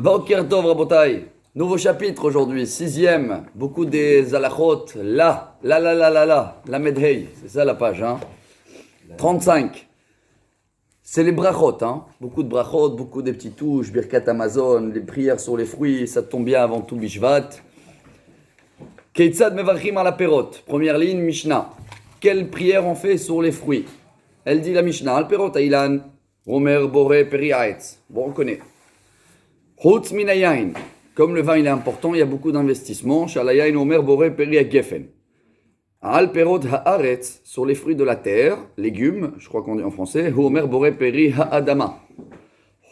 Boker Tov Rabotai, nouveau chapitre aujourd'hui, 6e, beaucoup des halachot, la medhei, c'est ça la page, 35. C'est les brachot, beaucoup de brachot, beaucoup des petites touches, birkat Amazon, les prières sur les fruits, ça tombe bien avant tout Bishvat. Keitzad mevarchim ala perot, première ligne, Mishnah. Quelle prière on fait sur les fruits? Elle dit la Mishnah, al perot ailan, Omer boré peri haetz. Bon, on connaît. Chutz min hayayin. Comme le vin il est important, il y a beaucoup d'investissements. Shalayayin omer boré peri hagefen. Al perot haaretz, sur les fruits de la terre, légumes, je crois qu'on dit en français, omer boré peri haadama.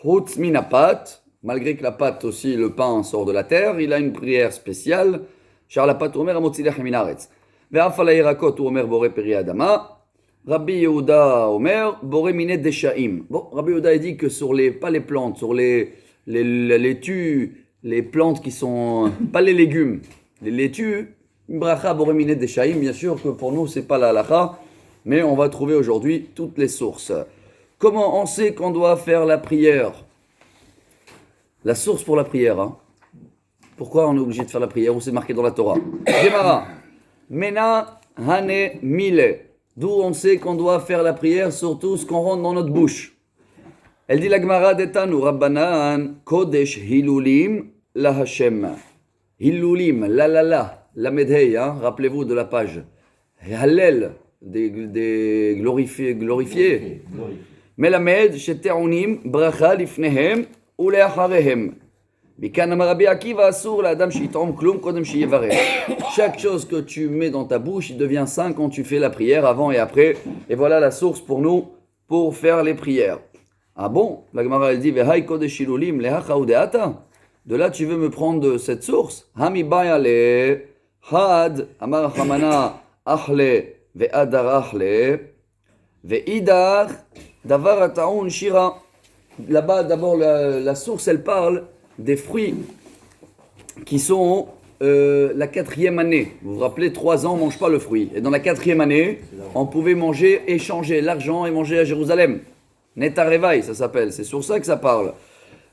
Chutz min hapat, malgré que la pâte aussi, le pain sort de la terre, il a une prière spéciale. Shar la pâte omer amotzilech min haaretz. Ve'af al hayirakot omer boré peri haadama. Rabbi Yehuda Omer, Boré Minet Deshaim. Bon, Rabbi Yehuda a dit que sur les, pas les plantes, sur les laitues, les plantes qui sont, pas les légumes, les laitues, Bracha Boré Minet Deshaim, bien sûr que pour nous c'est pas la halakha, mais on va trouver aujourd'hui toutes les sources. Comment on sait qu'on doit faire la prière? La source pour la prière, Pourquoi on est obligé de faire la prière? Où c'est marqué dans la Torah? Gemara, Mena Hane Mile. D'où on sait qu'on doit faire la prière sur tout ce qu'on rentre dans notre bouche. Elle dit la Gemara d'Etanu Rabbanan Kodesh Hilulim la Hashem. Hilulim, la medhei, rappelez-vous de la page. Hallel, des glorifiés. Melamed shete'unim bracha lifnehem ou le'acharehem. Chaque chose que tu mets dans ta bouche, il devient saint quand tu fais la prière avant et après. Et voilà la source pour nous, pour faire les prières. Ah bon? La Gemara elle dit, de là tu veux me prendre de cette source? Hami bayale, had, amar hamana, achle, ve'adar achle, ve'idar, davar ataun shira. Là-bas d'abord la source elle parle des fruits qui sont la 4e année. Vous vous rappelez, 3 ans, on ne mange pas le fruit. Et dans la 4e année, on pouvait manger, échanger l'argent et manger à Jérusalem. Netarevaï, ça s'appelle. C'est sur ça que ça parle.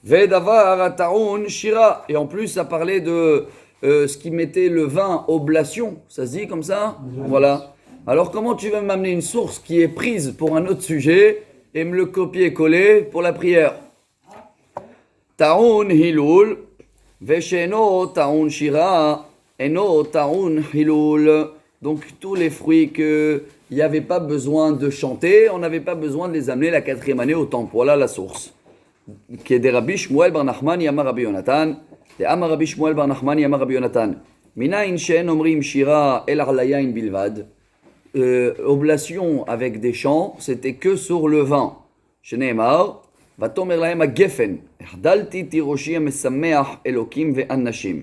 Vedavar ataun shira. Et en plus, ça parlait de ce qui mettait le vin oblation. Ça se dit comme ça? Voilà. Alors, comment tu vas m'amener une source qui est prise pour un autre sujet et me le copier-coller pour la prière? Taoun hilul, vesheno taoun shira, eno taoun hilul. Donc tous les fruits qu'il n'y avait pas besoin de chanter, on n'avait pas besoin de les amener la 4e année au temple. Voilà la source. Qui est de Rabbi Shmuel bar Nachman yamar Rabbi Yonatan, de Amar Rabbi Shmuel bar Nachman yamar Rabbi Yonatan. Minayin she'en omrim shira el arlayain bilvad. Oblation avec des chants, c'était que sur le vin. Shneimar. ותאמר להם הגפן, החדלתי תירושי המשמח אלוקים ואנשים.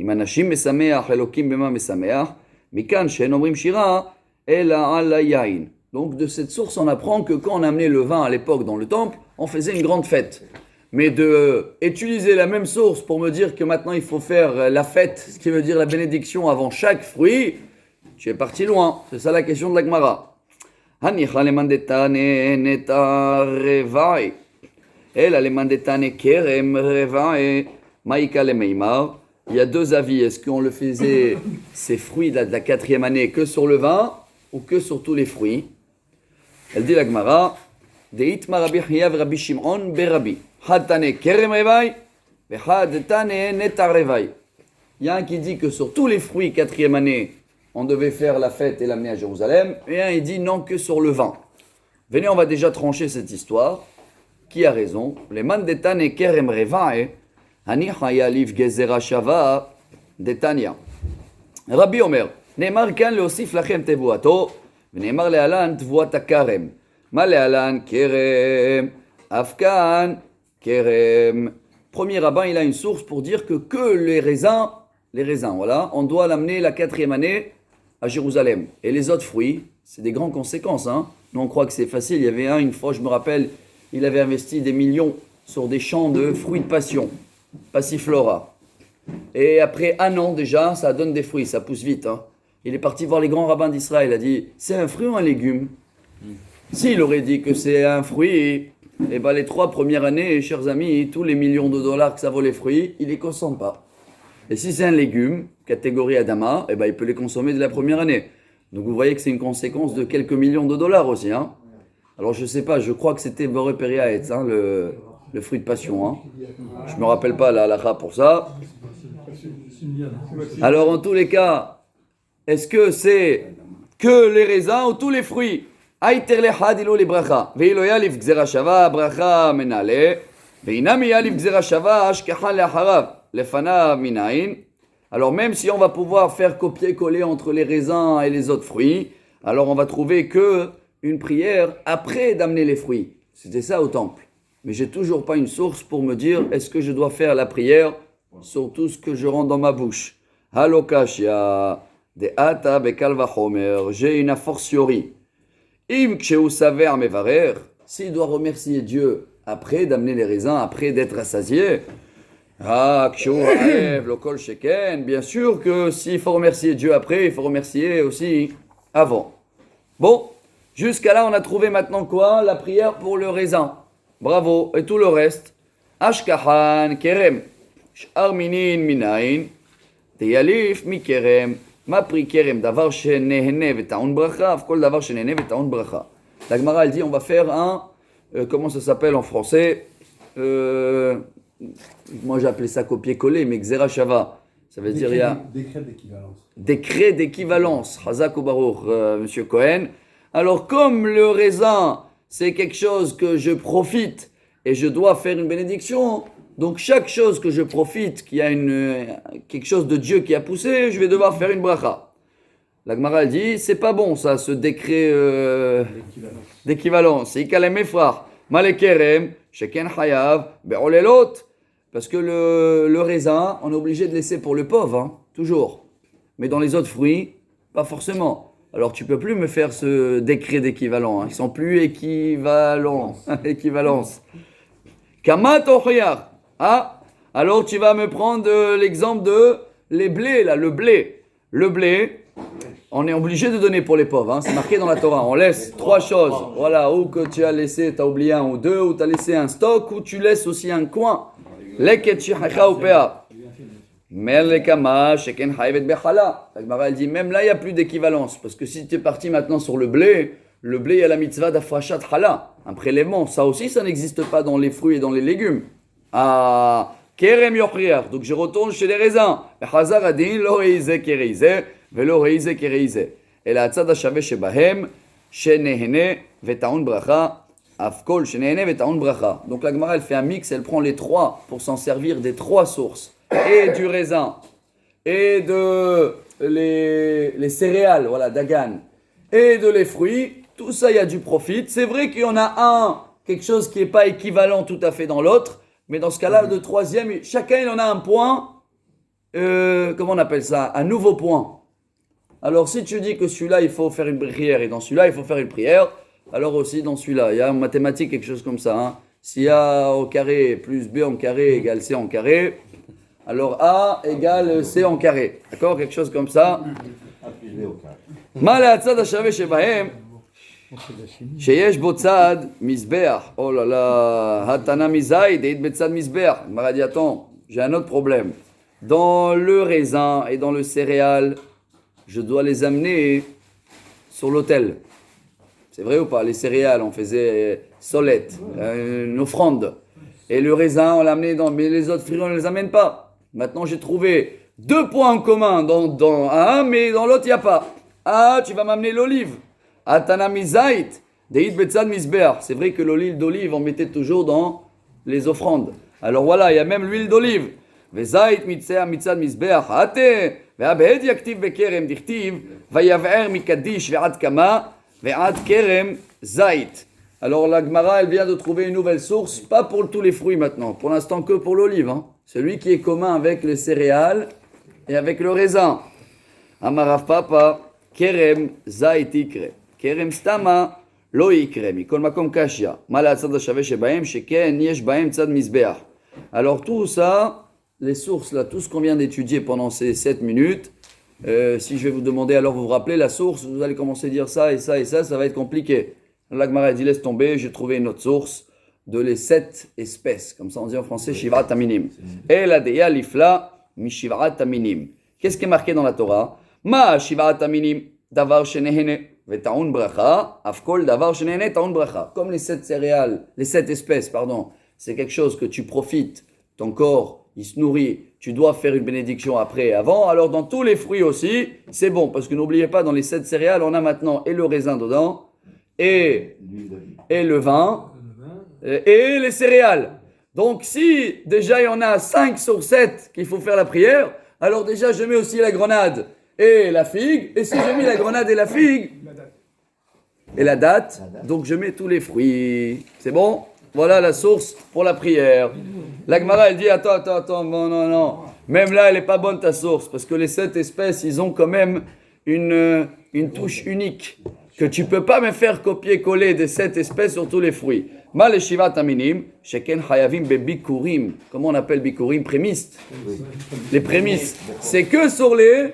אם אנשים משמח, אלוקים במה משמח, מכאן שאין אומרים שירה, אלא על היין. Donc de cette source, on apprend que quand on amenait le vin à l'époque dans le temple, on faisait une grande fête. Mais de utiliser la même source pour me dire que maintenant il faut faire la fête, ce qui veut dire la bénédiction avant chaque fruit, tu es parti loin. C'est ça la question de la Gemara. Hanicha lemandetane netarevai. Il y a 2 avis. Est-ce qu'on le faisait, ces fruits de la 4e année, que sur le vin ou que sur tous les fruits? Elle dit la Gemara, Deitma Rabbi Chiyav Rabbi Shimon Berabi. Had tane kerem revai, vechad tane netar revai. Il y a un qui dit que sur tous les fruits 4e année, on devait faire la fête et l'amener à Jérusalem. Et un il dit non, que sur le vin. Venez, on va déjà trancher cette histoire. Qui a raison? Les mandetane kerem revae, hani hayaliv gezera shava detania. Rabbi Omer, neemar kan leosif lachem tevuato, vneemar lealan tevuat karem. Ma lealan kerem, afkan kerem. Premier rabbin, il a une source pour dire que les raisins, voilà, on doit l'amener la 4e année à Jérusalem. Et les autres fruits, c'est des grandes conséquences, Nous on croit que c'est facile. Il y avait une fois, je me rappelle, il avait investi des millions sur des champs de fruits de passion, passiflora. Et après 1 an déjà, ça donne des fruits, ça pousse vite. Il est parti voir les grands rabbins d'Israël, il a dit, c'est un fruit ou un légume? S'il aurait dit que c'est un fruit, et ben les 3 premières années, chers amis, tous les millions de dollars que ça vaut les fruits, il les consomme pas. Et si c'est un légume, catégorie Adama, et ben il peut les consommer dès la première année. Donc vous voyez que c'est une conséquence de quelques millions de dollars aussi. Hein. Alors je sais pas, je crois que c'était Boré Periaetz, hein, le fruit de passion. Hein. Je me rappelle pas la halakha pour ça. Alors en tous les cas, est-ce que c'est que les raisins ou tous les fruits? Aïter le hadilo le bracha. Veilo yalif gzera shava bracha menale. Veinam yalif gzera shava ashkaha le'acharav lefanav minayin. Alors même si on va pouvoir faire copier-coller entre les raisins et les autres fruits, alors on va trouver que une prière après d'amener les fruits. C'était ça au temple. Mais j'ai toujours pas une source pour me dire est-ce que je dois faire la prière sur tout ce que je rentre dans ma bouche. Halokashia de ata bekal vachomer. J'ai une a fortiori. Im kshehu saver mevarer. S'il doit remercier Dieu après d'amener les raisins, après d'être rassasié. Ah, kshehu ha'ev lokol sheken. Bien sûr que s'il faut remercier Dieu après, il faut remercier aussi avant. Bon, jusqu'à là, on a trouvé maintenant quoi? La prière pour le raisin. Bravo. Et tout le reste. Ashkahan kerem. Arminin minayin. Teyalif mi kerem. Ma pri kerem. Davar shenehene vetaun bracha. Kol davar shenehene vetaun bracha. La Gemara, elle dit, on va faire un, comment ça s'appelle en français? Moi j'ai appelé ça copier-coller, mais Xera Shava. Ça veut dire il y a. Décret d'équivalence. Décret d'équivalence. Hazak ou Baruch, monsieur Cohen. Alors, comme le raisin, c'est quelque chose que je profite et je dois faire une bénédiction, donc chaque chose que je profite, qui a quelque chose de Dieu qui a poussé, je vais devoir faire une bracha. La Gemara dit, c'est pas bon ça, ce décret d'équivalence. Ikalem efrach, malekerem, sheken hayav, be'olelot. Parce que le raisin, on est obligé de laisser pour le pauvre, hein, toujours. Mais dans les autres fruits, pas forcément. Alors tu peux plus me faire ce décret d'équivalent. Hein. Ils sont plus équivalents. Équivalence. Kamat ochiyar. Ah, alors tu vas me prendre l'exemple de les blés, là, le blé. Le blé, on est obligé de donner pour les pauvres. Hein. C'est marqué dans la Torah. On laisse 3 choses. Voilà, ou que tu as laissé, tu as oublié un ou 2, ou tu as laissé un stock, ou tu laisses aussi un coin. Leket shihacha ou pea. Melekama, sheken haivet bechala. La Gemara elle dit même là il n'y a plus d'équivalence parce que si tu es parti maintenant sur le blé, il y a la mitzvah d'afrashat hala, un prélèvement. Ça aussi ça n'existe pas dans les fruits et dans les légumes. Ah, kerem yochriach. Donc je retourne chez les raisins. Hazar adin lo reize kereize velo reize kereize. Et la tzad hashave shebahem shenehene vetaun bracha. Afkol shenehene vetaun bracha. Donc la Gemara elle fait un mix, elle prend les 3 pour s'en servir des 3 sources. Et du raisin, et de les céréales, voilà, dagan, et de les fruits, tout ça, il y a du profit. C'est vrai qu'il y en a quelque chose qui n'est pas équivalent tout à fait dans l'autre, mais dans ce cas-là, le troisième, chacun, il en a un point, comment on appelle ça? Un nouveau point. Alors, si tu dis que celui-là, il faut faire une prière, et dans celui-là, il faut faire une prière, alors aussi dans celui-là, il y a en mathématiques quelque chose comme ça. Hein. S'il y a au carré plus B en carré égale C en carré, alors A égale C en carré. D'accord? Quelque chose comme ça. Mal הצד השווה שבהם שיש בו צד מזבח. Oh là là, התנה מזית דאית בצד מזבח. Il m'a dit attends, j'ai un autre problème. Dans le raisin et dans le céréal, je dois les amener sur l'autel. C'est vrai ou pas? Les céréales, on faisait solette, une offrande. Et le raisin, on l'amenait dans... Mais les autres fruits, on ne les amène pas. Maintenant, j'ai trouvé 2 points en commun dans un, mais dans l'autre, il n'y a pas. Ah, tu vas m'amener l'olive. Atana mizait, deit betzad misbeach. C'est vrai que l'huile d'olive, on mettait toujours dans les offrandes. Alors voilà, il y a même l'huile d'olive. Vezait mitzea mitzad misbeach. Ate, ve'abed yaktiv bekerem dichtiv, vayav'er mikadish ve'ad kama, ve'ad kerem zait. Alors la Gemara, elle vient de trouver une nouvelle source, pas pour tous les fruits maintenant, pour l'instant que pour l'olive. Hein. Celui qui est commun avec les céréales et avec le raisin. Amarav papa, kerem zait ikre. Kerem stama lo ikre. Mikol makom kashya. Mala tzad hashave shebahem sheken yesh bahem tzad mizbeach. Alors tout ça, les sources là, tout ce qu'on vient d'étudier pendant ces 7 minutes, si je vais vous demander, alors vous vous rappelez la source, vous allez commencer à dire ça et ça et ça, ça va être compliqué. La Gemara dit laisse tomber, j'ai trouvé une autre source. de les 7 espèces. Comme ça on dit en français Shivat Aminim. Et la Deya Lifla mi Shivat Aminim. Qu'est-ce qui est marqué dans la Torah? Ma Shivat Aminim davar shenehene vetaun bracha afkol davar shenehene taun bracha. Comme les 7 céréales, les 7 espèces, pardon, c'est quelque chose que tu profites, ton corps, il se nourrit, tu dois faire une bénédiction après et avant. Alors dans tous les fruits aussi, c'est bon, parce que n'oubliez pas, dans les 7 céréales, on a maintenant et le raisin dedans, et le vin, et les céréales. Donc si déjà il y en a 5 sur 7 qu'il faut faire la prière, alors déjà je mets aussi la grenade et la figue, et si j'ai mis la grenade et la figue, et la date, donc je mets tous les fruits. C'est bon? Voilà la source pour la prière. La Gemara, elle dit, attends, non. Même là, elle n'est pas bonne ta source, parce que les 7 espèces, ils ont quand même une touche unique, que tu ne peux pas me faire copier-coller des 7 espèces sur tous les fruits. Ma le shivat aminim, sheken hayavim be bikurim. Comment on appelle bikurim? Prémices. Les prémices. C'est que sur les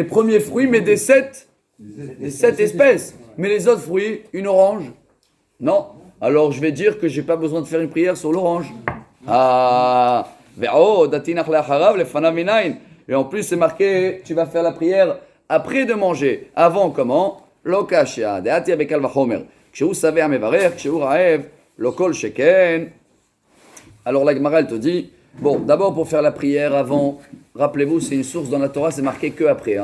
premiers fruits, mais des 7 espèces. Mais les autres fruits, une orange? Non. Alors je vais dire que je n'ai pas besoin de faire une prière sur l'orange. Et en plus c'est marqué, tu vas faire la prière après de manger. Avant comment? Lokashia. Deati avec al-vachomer. Kshehu saveh amevarech, kshehu raev, lokol sheken. Alors la Gemara elle te dit, bon, d'abord pour faire la prière avant, rappelez-vous, c'est une source dans la Torah, c'est marqué que après.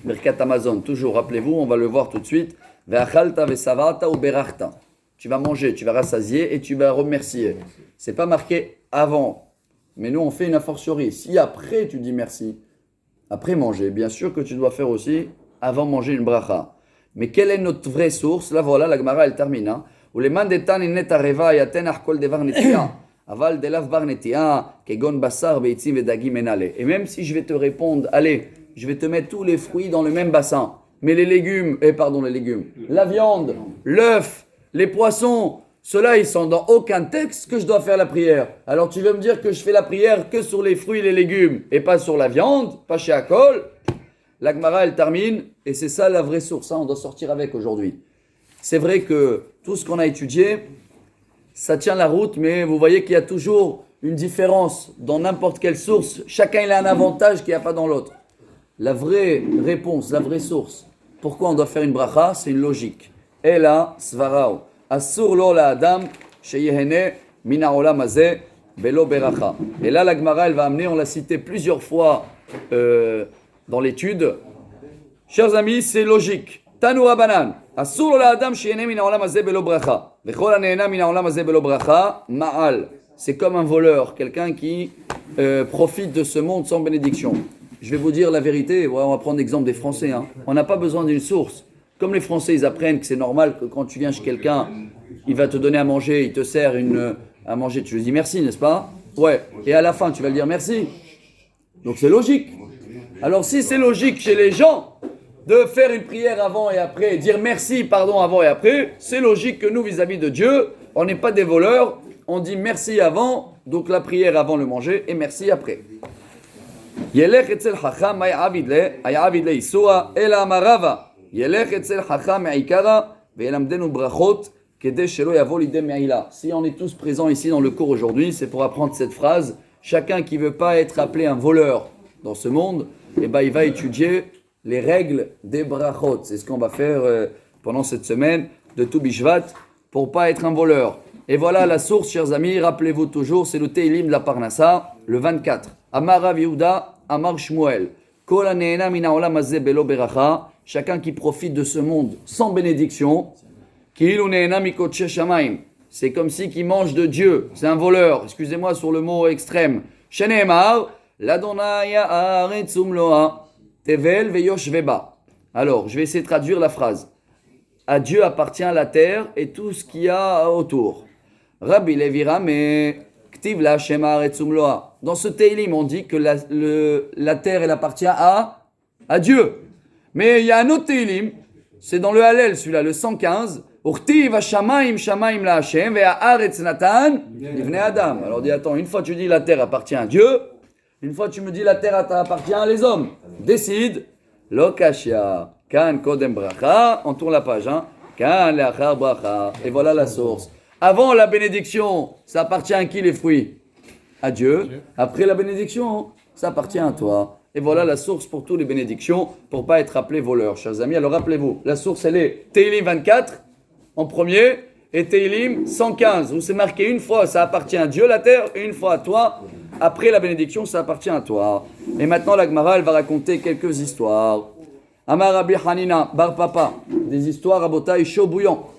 Birkat Amazon, toujours, rappelez-vous, on va le voir tout de suite. Ve'achalta ve'savata ou berachta. Tu vas manger, tu vas rassasier et tu vas remercier. C'est pas marqué avant. Mais nous, on fait une a fortiori. Si après, tu dis merci, après manger, bien sûr que tu dois faire aussi avant manger une bracha. Mais quelle est notre vraie source? Là, voilà, la Gemara, elle termine. Ou les mandetan innet areva yaten arkol devar netia. Aval delav bar netia, kegon basar beitzim vedagim enale. Et même si je vais te répondre, allez, je vais te mettre tous les fruits dans le même bassin. Mais les légumes, la viande, l'œuf, les poissons, ceux-là, ils sont dans aucun texte que je dois faire la prière. Alors tu veux me dire que je fais la prière que sur les fruits et les légumes et pas sur la viande, pas chez Akol? La Gemara, elle termine, et c'est ça la vraie source, on doit sortir avec aujourd'hui. C'est vrai que tout ce qu'on a étudié, ça tient la route, mais vous voyez qu'il y a toujours une différence dans n'importe quelle source. Chacun il a un avantage qu'il n'y a pas dans l'autre. La vraie réponse, la vraie source, pourquoi on doit faire une bracha, c'est une logique. Et là, svarao. Assur lo la adam sheyehene mina olam hazeh belo beracha. Et là, la Gemara, elle va amener, on l'a cité plusieurs fois dans l'étude. Chers amis, c'est logique. Tanu Rabanan. Assur lo la adam sheyehene mina olam hazeh belo beracha. Vechol hanehena mina olam hazeh belo beracha ma'al. C'est comme un voleur, quelqu'un qui profite de ce monde sans bénédiction. Je vais vous dire la vérité. On va prendre l'exemple des Français. On n'a pas besoin d'une source. Comme les Français, ils apprennent que c'est normal que quand tu viens chez quelqu'un, il va te donner à manger, il te sert à manger, tu lui dis merci, n'est-ce pas? Ouais. Et à la fin, tu vas lui dire merci. Donc c'est logique. Alors si c'est logique chez les gens de faire une prière avant et après, dire merci, pardon, avant et après, c'est logique que nous, vis-à-vis de Dieu, on n'est pas des voleurs, on dit merci avant, donc la prière avant le manger et merci après. Yelech etzel chacham ayavid le isua el amarava. Si on est tous présents ici dans le cours aujourd'hui, c'est pour apprendre cette phrase. Chacun qui ne veut pas être appelé un voleur dans ce monde, il va étudier les règles des brachot. C'est ce qu'on va faire pendant cette semaine de Tu Bishvat pour ne pas être un voleur. Et voilà la source, chers amis, rappelez-vous toujours, c'est le Teilim de la Parnassa, le 24. Amar Rav Yehuda, Amar Shmuel. Kol hanehena min haolam hazeh belo beracha. Chacun qui profite de ce monde sans bénédiction, c'est comme si qui mange de Dieu, c'est un voleur, excusez-moi sur le mot extrême. Alors, je vais essayer de traduire la phrase. À Dieu appartient la terre et tout ce qu'il y a autour. Rabbi Levi Rame, Ktiv la Shema Haaretzum Loa. Dans ce Teilim, on dit que la terre, elle appartient à Dieu. Mais il y a un autre Teilim, c'est dans le Hallel, celui-là, le 115. Urtiv ha-shamayim shamayim la Hashem ve'ha'aretz natan livnei Adam. Alors dis, attends, une fois tu dis la terre appartient à Dieu, une fois tu me dis la terre appartient à les hommes. Décide. Lo kashya. Kan kodem bracha. On tourne la page. Kan le'achar bracha. Et voilà la source. Avant la bénédiction, ça appartient à qui les fruits? À Dieu. Après la bénédiction, ça appartient à toi. Et voilà la source pour toutes les bénédictions, pour ne pas être appelé voleur, chers amis. Alors rappelez-vous, la source elle est Tehillim 24 en premier et Tehillim 115, où c'est marqué une fois ça appartient à Dieu la terre et une fois à toi. Après la bénédiction, ça appartient à toi. Et maintenant la Gemara elle va raconter quelques histoires. Amar Rabbi Hanina, Bar Papa, des histoires à Botaï chaud bouillant.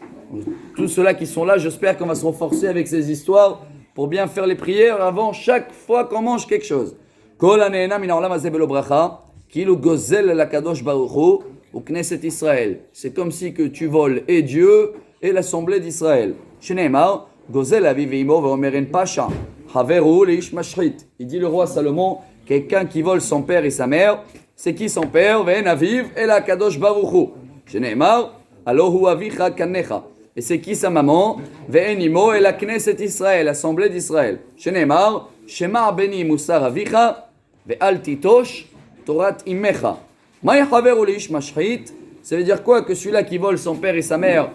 Tous ceux-là qui sont là, j'espère qu'on va se renforcer avec ces histoires pour bien faire les prières avant chaque fois qu'on mange quelque chose. Kol hanehena min haolam hazeh belo bracha, kilu gozel lakadosh baruch hu ukneset Israël. C'est comme si que tu voles et Dieu et l'assemblée d'Israël. Shneimar gozel aviv ve'imo ve'omer en pasha haveru leish mashchit. Il dit le roi Salomon, quelqu'un qui vole son père et sa mère, c'est qui son père? Ve'en aviv et la kadosh baruch hu. Shneimar alohu avicha kanecha. Et c'est qui sa maman? Ve'en imo et la knesset Israël, l'assemblée d'Israël. Shneimar shema beni musar avicha Ve'al titosh Torat imecha. Maï haveru leish mashchit. Ça veut dire quoi? Que celui-là qui vole son père et sa mère,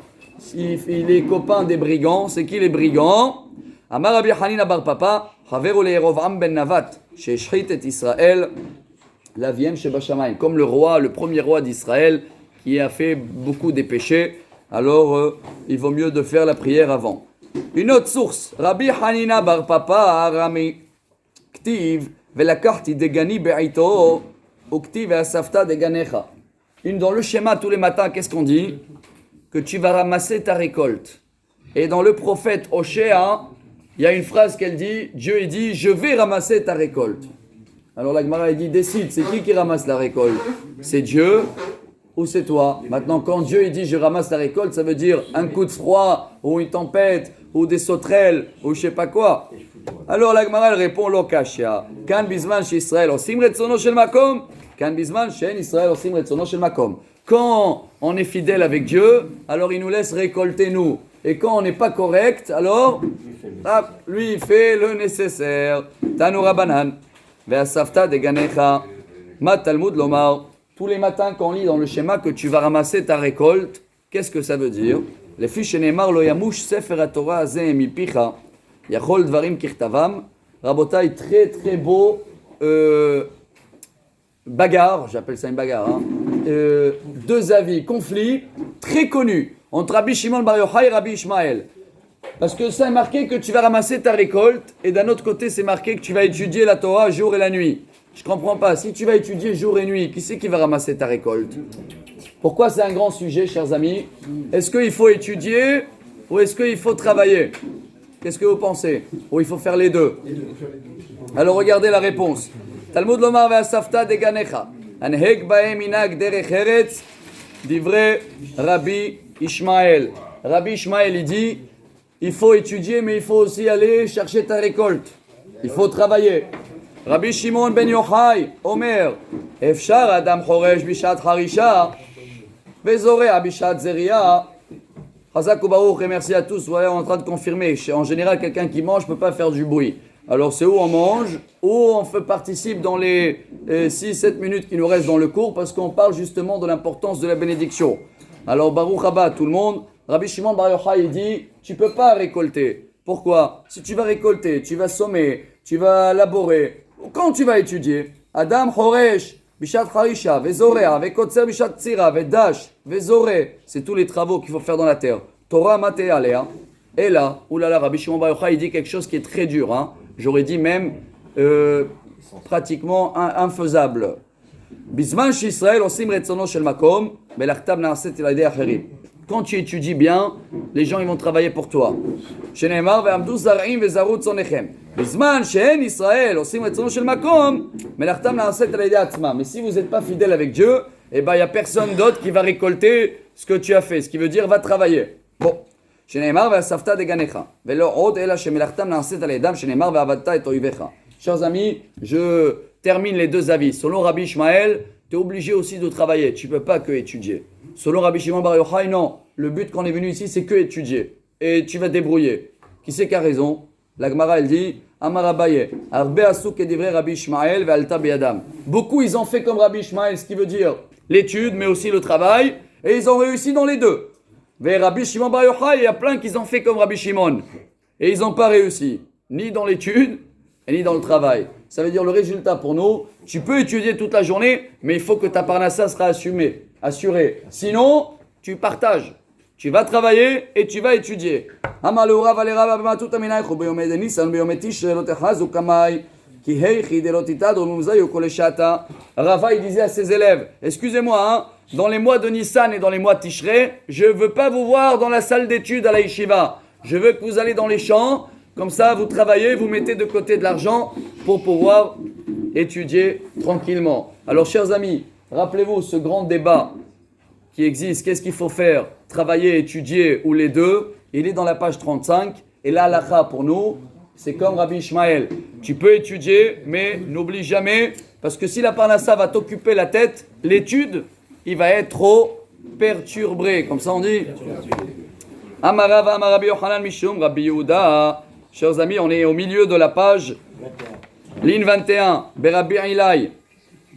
il est copain des brigands. C'est qui les brigands? Amar Rabbi Hanina bar Papa, haveru leYerovam ben Navat, sheshchit et Israël, l'aviem shebashamayim. Comme le roi, le premier roi d'Israël, qui a fait beaucoup des péchés. Alors, il vaut mieux de faire la prière avant. Une autre source, Rabbi Hanina bar Papa Arami, Ktiv, Velakachti degani be'ito, Uktiv ve'asafta deganecha. Une dans le schéma tous les matins, qu'est-ce qu'on dit? Que tu vas ramasser ta récolte. Et dans le prophète Oshéa, il y a une phrase qu'elle dit, Dieu il dit, je vais ramasser ta récolte. Alors la Gemara dit, décide, c'est qui ramasse la récolte? C'est Dieu ou c'est toi? Maintenant, quand Dieu il dit, je ramasse la récolte, ça veut dire un coup de froid, ou une tempête, ou des sauterelles, ou je sais pas quoi. Alors la Gemara elle répond, lo kashya. Kan bizman chez Israël, osim retzono shel makom. Kan bizman chez Israël, osim retzono shel makom. Quand on est fidèle avec Dieu, alors il nous laisse récolter nous. Et quand on n'est pas correct, alors lui il fait le nécessaire. Tanoura banan. Ve'asafta deganecha. Mat Talmud lomar. Tous les matins quand on lit dans le schéma que tu vas ramasser ta récolte, qu'est-ce que ça veut dire? Les fiches ne'emar lo yamush sefer haTorah hazeh mipicha. Yachol dvarim kirtavam. Rabotai, très très beau bagarre, j'appelle ça une bagarre, hein. Deux avis, conflits très connus entre Rabbi Shimon Bar Yochai et Rabbi Ishmael. Parce que ça est marqué que tu vas ramasser ta récolte et d'un autre côté c'est marqué que tu vas étudier la Torah jour et la nuit. Je comprends pas, si tu vas étudier jour et nuit, qui c'est qui va ramasser ta récolte? Pourquoi c'est un grand sujet, chers amis? Est-ce qu'il faut étudier ou est-ce qu'il faut travailler? Qu'est-ce que vous pensez? Ou il faut faire les deux? Alors regardez la réponse. Talmud lomar ve'asafta deganecha. Anheg bahem inag derech eretz divrei Rabbi Ishmael. Rabbi Ishmael il dit, il faut étudier mais il faut aussi aller chercher ta récolte. Il faut travailler. Rabbi Shimon ben Yochai, Omer, Efshar Adam Choresh Bishat Harisha, Vezorea Bishat Zeria. Chazak ou Baruch, et merci à tous. Voilà, on est en train de confirmer. En général, quelqu'un qui mange ne peut pas faire du bruit. Alors, c'est où on mange, ou on participe dans les 6-7 minutes qui nous restent dans le cours, parce qu'on parle justement de l'importance de la bénédiction. Alors, Baruch Haba, tout le monde. Rabbi Shimon Bar Yochai, il dit, tu ne peux pas récolter. Pourquoi? Si tu vas récolter, tu vas sommer, tu vas laborer. Quand tu vas étudier, Adam Choresh, Bishat Harisha, Vezorea, Vekotzer Bishat Tzira, Vedash, Vezore, c'est tous les travaux qu'il faut faire dans la terre. Torah Maté Alea. Et là, oulala, Rabbi Shimon Bar Yochai, il dit quelque chose qui est très dur. Hein. J'aurais dit même pratiquement infaisable. Bisman Sh'Israël osim retzono shel makom, belachtam na'aset eladei acherim. Quand tu étudies bien, les gens ils vont travailler pour toi. Sheneemar ve'amdu zar'im ve'zaru tzonechem. Bisman she'en Israël osim retzono shel makom, belachtam na'aset eladei atzmam. Mais si vous n'êtes pas fidèle avec Dieu, eh ben il y a personne d'autre qui va récolter ce que tu as fait. Ce qui veut dire va travailler. Bon. Sheneemar ve'asafta deganecha. Ve'lo od ela shemelachtam na'aset eladei sheneemar ve'avadta et oivecha. Chers amis, je termine les deux avis. Selon Rabbi Ishmael, tu es obligé aussi de travailler. Tu ne peux pas que étudier. Selon Rabbi Shimon Bar Yochai, non. Le but quand on est venu ici, c'est que étudier. Et tu vas te débrouiller. Qui c'est qui a raison? La Gemara, elle dit, Amar Abaye, Arbe asuk edivre Rabbi Ishmael ve'alta beyadam. Beaucoup, ils ont fait comme Rabbi Ishmael, ce qui veut dire l'étude, mais aussi le travail. Et ils ont réussi dans les deux. Vers Rabbi Shimon Bar Yochai, il y a plein qui ont fait comme Rabbi Shimon. Et ils n'ont pas réussi, ni dans l'étude, ni dans le travail. Ça veut dire le résultat pour nous, tu peux étudier toute la journée, mais il faut que ta parnassa sera assurée. Sinon, tu partages. Tu vas travailler et tu vas étudier. Rava, il disait à ses élèves, excusez-moi, dans les mois de Nissan et dans les mois de Tishrei, je ne veux pas vous voir dans la salle d'études à la yeshiva. Je veux que vous allez dans les champs, comme ça vous travaillez, vous mettez de côté de l'argent pour pouvoir étudier tranquillement. Alors chers amis, rappelez-vous ce grand débat qui existe, qu'est-ce qu'il faut faire, travailler, étudier ou les deux, il est dans la page 35, et là l'halakha pour nous, c'est comme Rabbi Ishmael, tu peux étudier, mais n'oublie jamais, parce que si la parnassa va t'occuper la tête, l'étude, il va être trop perturbé, comme ça on dit. Amarava Amarabi Yochanan Mishum Rabbi Yehuda. Chers amis, on est au milieu de la page, ligne 21, Berabbi Ilai.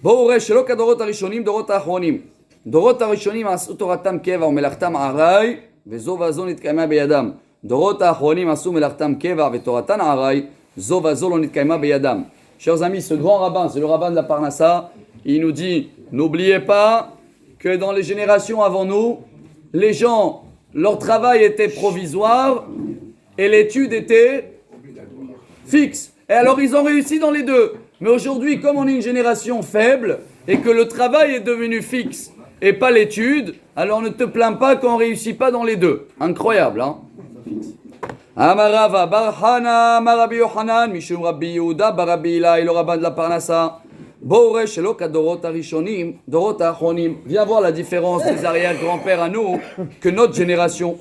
Bo'ure shelo kadorot harishonim dorot ha'achronim. דורות הראשונים עשו תורתם קבע ומלאכתם עראי וזו וזו נתקיימה בידם. דורות האחרונים עשו מלאכתם קבע ותורתן עראי, זו וזו לא נתקיימה בידם. Chers amis, ce grand rabbin, c'est le rabbin de la Parnassa, il nous dit, n'oubliez pas que dans les générations avant nous, les gens, leur travail était provisoire et l'étude était fixe. Et alors ils ont réussi dans les deux. Mais aujourd'hui, comme on est une génération faible et que le travail est devenu fixe, et pas l'étude, alors ne te plains pas quand on ne réussit pas dans les deux. Incroyable, hein? Amarava Barhana Marabi Yohanan Mishum Rabbi Yehuda Barabi Ilai, le rabbin de la Parnassa. Bo'ure shelo kadorot harishonim dorot ha'achronim. Viens voir la différence des arrière-grands-pères à nous que notre génération.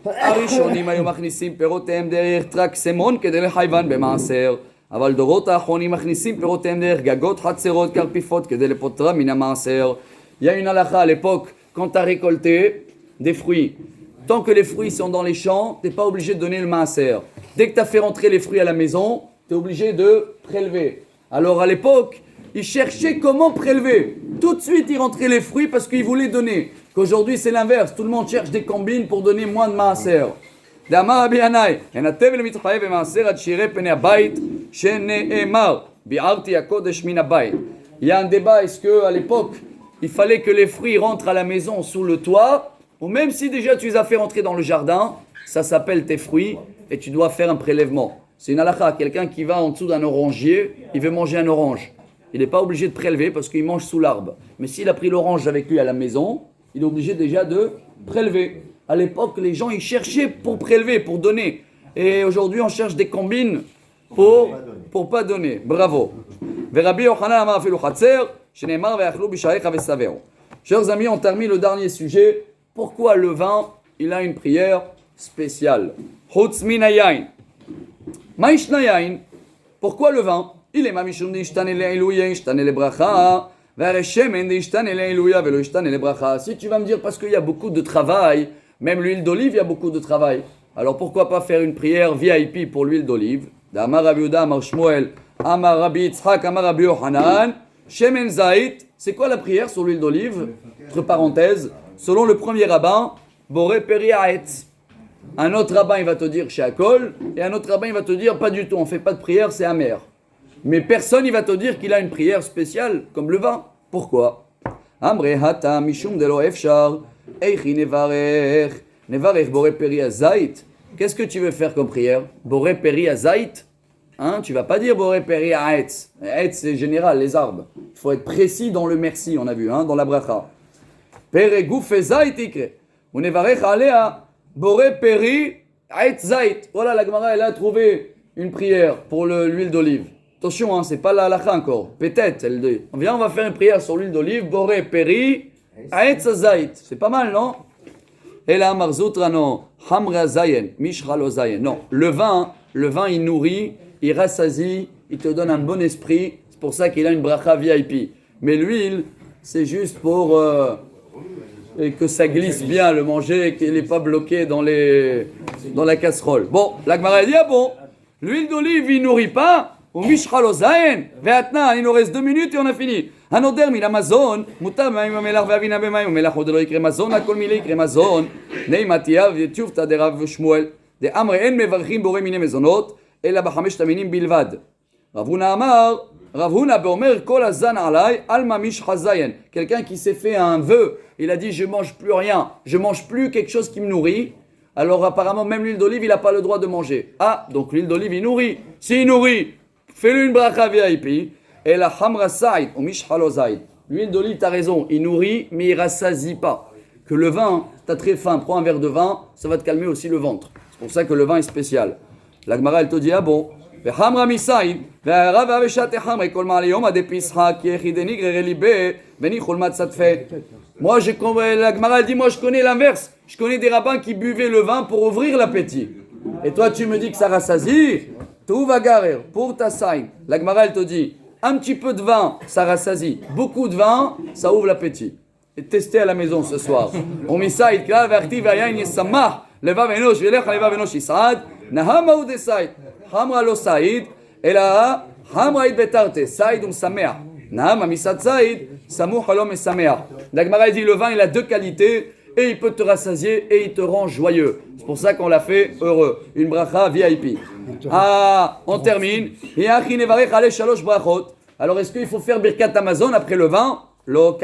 הראשונים היו מכניסים פירותיהם דרך טרקסמון כדי לחייבן במעשר, אבל דורות האחרונים מכניסים פירותיהם דרך גגות חצרות קרפיפות כדי לפוטרם מן המעשר. Il y a une halakha à l'époque, quand tu as récolté des fruits, tant que les fruits sont dans les champs, tu n'es pas obligé de donner le maaser. Dès que tu as fait rentrer les fruits à la maison, tu es obligé de prélever. Alors à l'époque, ils cherchaient comment prélever. Tout de suite, ils rentraient les fruits parce qu'ils voulaient donner. Qu'aujourd'hui, c'est l'inverse. Tout le monde cherche des combines pour donner moins de maaser. D'amar Rabbi Yanai, enatev le mitchayev et maaser ad shirei penei habayit shene'emar bi'arti hakodesh min habayit. Il y a un débat, est-ce qu'à l'époque, il fallait que les fruits rentrent à la maison sous le toit, ou même si déjà tu les as fait rentrer dans le jardin, ça s'appelle tes fruits, et tu dois faire un prélèvement. C'est une halakha, quelqu'un qui va en dessous d'un orangier, il veut manger un orange. Il n'est pas obligé de prélever parce qu'il mange sous l'arbre. Mais s'il a pris l'orange avec lui à la maison, il est obligé déjà de prélever. À l'époque, les gens ils cherchaient pour prélever, pour donner. Et aujourd'hui, on cherche des combines pour pas donner. Bravo. Rabbi Yochanan amar afilu chatzer. Chers amis, on termine le dernier sujet. Pourquoi le vin, il a une prière spéciale? Pourquoi le vin? Il est mamishum d'ishtane le'ilouya, ishtane le'bracha, ve'areshemen d'ishtane le'ilouya, ve'lo ishtane le'bracha. Si tu vas me dire parce qu'il y a beaucoup de travail, même l'huile d'olive, il y a beaucoup de travail. Alors pourquoi pas faire une prière VIP pour l'huile d'olive? D'Amar Rabbi Yehuda, Amar Shmuel, Amar Rabbi Yitzchak, Amar Rabbi Yochanan. Shemen Zait, c'est quoi la prière sur l'huile d'olive? Entre parenthèses, selon le premier rabbin, Boré Periaetz. Un autre rabbin, il va te dire Sheakol, et un autre rabbin, il va te dire pas du tout, on ne fait pas de prière, c'est amer. Mais personne, il va te dire qu'il a une prière spéciale, comme le vin. Pourquoi? Amre hata mishum delo efshar, eichi nevarech, nevarech Boré Periazait. Qu'est-ce que tu veux faire comme prière? Boré Periazait? Hein, tu vas pas dire Boré Peri Aetz. Aetz, c'est général, les arbres. Il faut être précis dans le merci, on a vu, dans la bracha. Pere Goufe Zait ikre. Unevarech alea Boré Peri Aetz Zait. Voilà, la Gemara, elle a trouvé une prière pour l'huile d'olive. Attention, c'est pas la halakha encore. Peut-être, elle dit. Viens, on va faire une prière sur l'huile d'olive. Boré Peri Aetz Zait. C'est pas mal, non? Et là, Marzutrano, Hamra Zayen, Mishralo Zayen. Non, le vin, il nourrit. Il rassasie, il te donne un bon esprit, c'est pour ça qu'il a une bracha VIP. Mais l'huile, c'est juste pour que ça glisse bien, le manger, et qu'il n'est pas bloqué dans la casserole. Bon, la Gemara dit, ah bon, l'huile d'olive, il nourrit pas, ומשחל אוזיין, והתנא, il nous reste 2 minutes et on a fini. הנודר מן המזון, מותר במים המלח ואבינה במים המלח, עוד לא יקרה מזון, הכל מילי יקרה מזון. נהי מתיה וטיובתא דרב שמואל, דאמרי אין מברכים בורא מיני מזונות, אלא בחמשת המינים בלבד. רב הונא אמר, Rav Huna beomer kol hazan alay alma mishcha zayin. Quelqu'un qui s'est fait un vœu, il a dit je mange plus rien, je mange plus quelque chose qui me nourrit. Alors apparemment même l'huile d'olive il n'a pas le droit de manger. Ah donc l'huile d'olive il nourrit. S'il nourrit, fais-lui une bracha VIP. Et la hamra saïd ou mishcha lo zayd. L'huile d'olive t'as raison, il nourrit mais il rassasie pas. Que le vin, t'as très faim, prends un verre de vin, ça va te calmer aussi le ventre. C'est pour ça que le vin est spécial. La Gemara elle te dit ah bon. וחמרה מסייד, והרב אבשת החמרה כל מעלה יומא דפיסחא כי יחידי נגררי ליבה וניחול מצדפה. Moi, la Gemara dit, moi je connais l'inverse. Je connais des rabbins qui buvaient le vin pour ouvrir l'appétit. Et toi tu me dis que ça rassasie. Tout va garer pour ta saïd. La Gemara elle te dit, un petit peu de vin, ça rassasie. Beaucoup de vin, ça ouvre l'appétit. Et testez à la maison ce soir. On misaïd, kla verti vayain yesamah, leva venosh, velech leva venosh yisad, nahama ou de saïd. Hamra lo saïd, et là, hamra id betarte, saïd sameah. Naam misad saïd, samou halom et sameah. La Gemara dit le vin il a 2 qualités, et il peut te rassasier et il te rend joyeux. C'est pour ça qu'on l'a fait heureux. Une bracha VIP. Ah, on termine. Alors est-ce qu'il faut faire birkat Amazon après le vin? Non,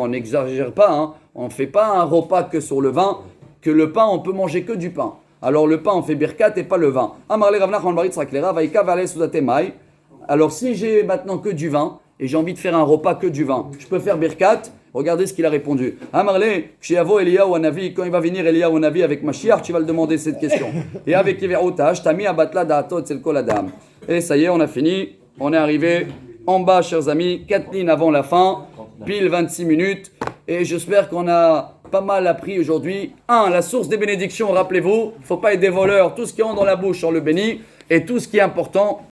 on n'exagère pas. Hein. On ne fait pas un repas que sur le vin, que le pain, on peut manger que du pain. Alors le pain, on fait birkat et pas le vin. Alors si j'ai maintenant que du vin, et j'ai envie de faire un repas que du vin, je peux faire birkat. Regardez ce qu'il a répondu. Amarle, Kshiavo Eliyahu Hanavi, quand il va venir Eliyahu Hanavi avec Mashiach, tu vas le demander cette question. Et avec Yeverotash, Tami Abatla Da'atot Tzel Kol Adam. Et ça y est, on a fini. On est arrivé en bas, chers amis, 4 lignes avant la fin, pile 26 minutes. Et j'espère qu'on a pas mal appris aujourd'hui. 1. La source des bénédictions, rappelez-vous, il ne faut pas être des voleurs. Tout ce qui entre dans la bouche, on le bénit. Et tout ce qui est important,